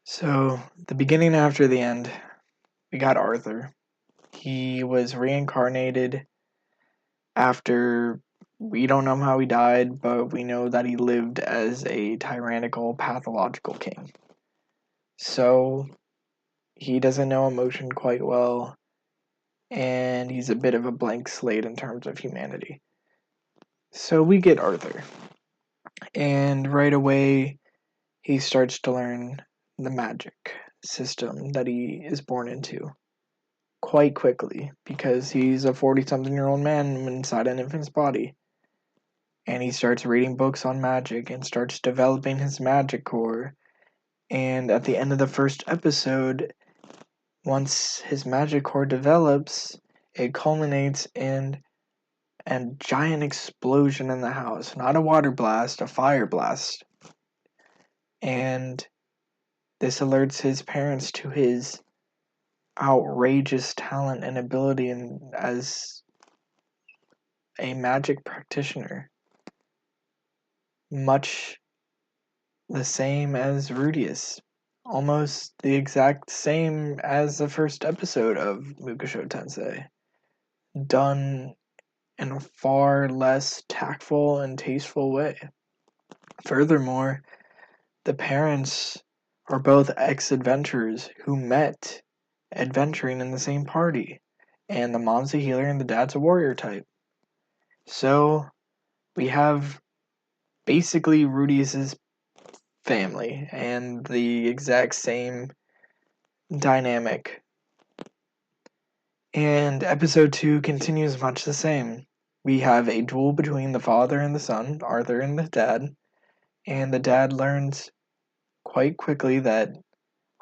So, the beginning after the end, we got Arthur. He was reincarnated after we don't know how he died, but we know that he lived as a tyrannical, pathological king. So, he doesn't know emotion quite well, and he's a bit of a blank slate in terms of humanity. So, we get Arthur, and right away, he starts to learn the magic system that he is born into quite quickly because he's a 40-something-year-old man inside an infant's body. And he starts reading books on magic and starts developing his magic core. And at the end of the first episode, once his magic core develops, it culminates in a giant explosion in the house. Not a water blast, a fire blast. And this alerts his parents to his outrageous talent and ability as a magic practitioner. Much the same as Rudius. Almost the exact same as the first episode of Mukusho Tensei. Done in a far less tactful and tasteful way. Furthermore, the parents are both ex-adventurers who met adventuring in the same party. And the mom's a healer and the dad's a warrior type. So, we have basically Rudius's family and the exact same dynamic. And episode 2 continues much the same. We have a duel between the father and the son, Arthur and the dad, and the dad learns quite quickly that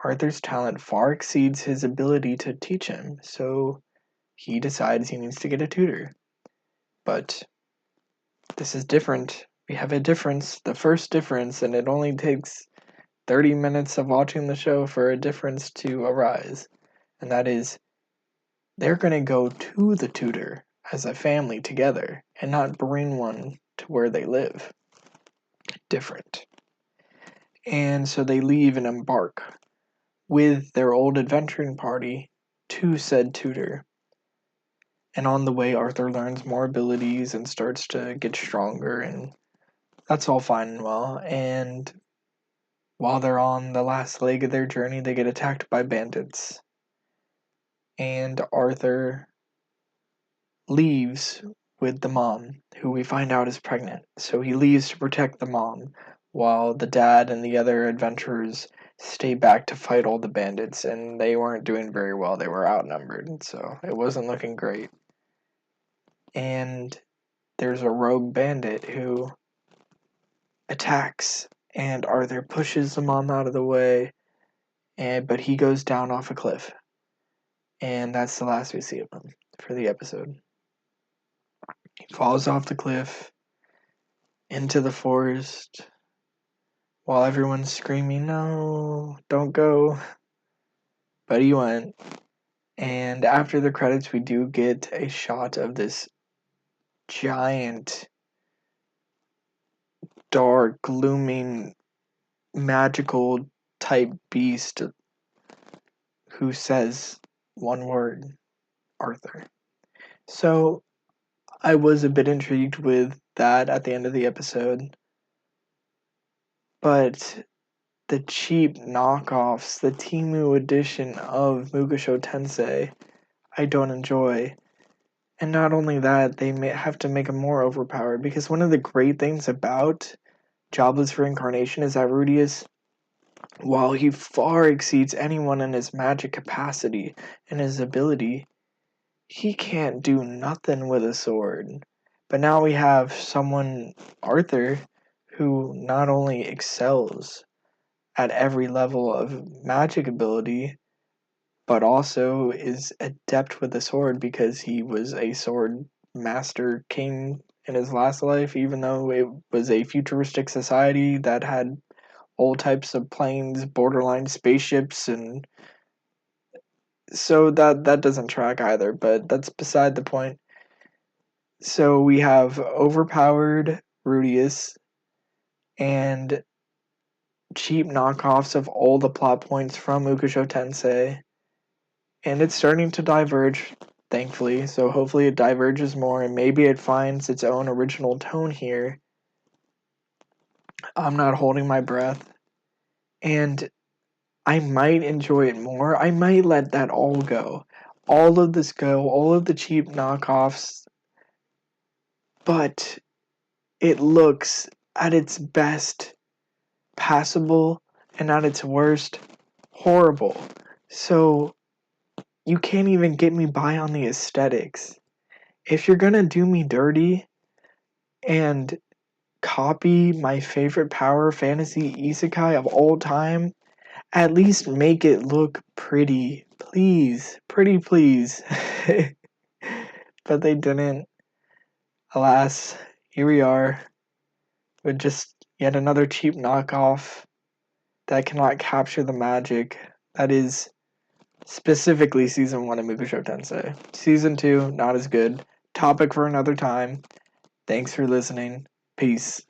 Arthur's talent far exceeds his ability to teach him, so he decides he needs to get a tutor. But this is different. We have a difference, the first difference, and it only takes 30 minutes of watching the show for a difference to arise. And that is, they're going to go to the tutor as a family together and not bring one to where they live. Different. And so they leave and embark with their old adventuring party to said tutor. And on the way, Arthur learns more abilities and starts to get stronger, and that's all fine and well. And while they're on the last leg of their journey, they get attacked by bandits. And Arthur leaves with the mom, who we find out is pregnant. So he leaves to protect the mom, while the dad and the other adventurers stay back to fight all the bandits, and they weren't doing very well. They were outnumbered, so it wasn't looking great. And there's a rogue bandit who attacks, and Arthur pushes the mom out of the way, but he goes down off a cliff. And that's the last we see of him for the episode. He falls off the cliff into the forest while everyone's screaming, "No, don't go." But he went. And after the credits, we do get a shot of this giant, dark, glooming, magical type beast who says one word, Arthur. So I was a bit intrigued with that at the end of the episode. But the cheap knockoffs, the Temu edition of Mukusho Tensei, I don't enjoy. And not only that, they may have to make him more overpowered, because one of the great things about Jobless Reincarnation is that Rudius, while he far exceeds anyone in his magic capacity and his ability, he can't do nothing with a sword. But now we have someone, Arthur, who not only excels at every level of magic ability, but also is adept with the sword because he was a sword master king in his last life, even though it was a futuristic society that had all types of planes, borderline spaceships, and so that doesn't track either, but that's beside the point. So we have overpowered Rudius and cheap knockoffs of all the plot points from Ukusho Tensei. And it's starting to diverge, thankfully, so hopefully it diverges more and maybe it finds its own original tone here. I'm not holding my breath. And I might enjoy it more. I might let that all go. All of this go, all of the cheap knockoffs. But it looks at its best passable and at its worst horrible. So you can't even get me by on the aesthetics. If you're gonna do me dirty and copy my favorite power fantasy isekai of all time, at least make it look pretty. Please. Pretty please. But they didn't. Alas, here we are with just yet another cheap knockoff that cannot capture the magic that is specifically Season 1 of Mukusho Tensei. Season 2, not as good. Topic for another time. Thanks for listening. Peace.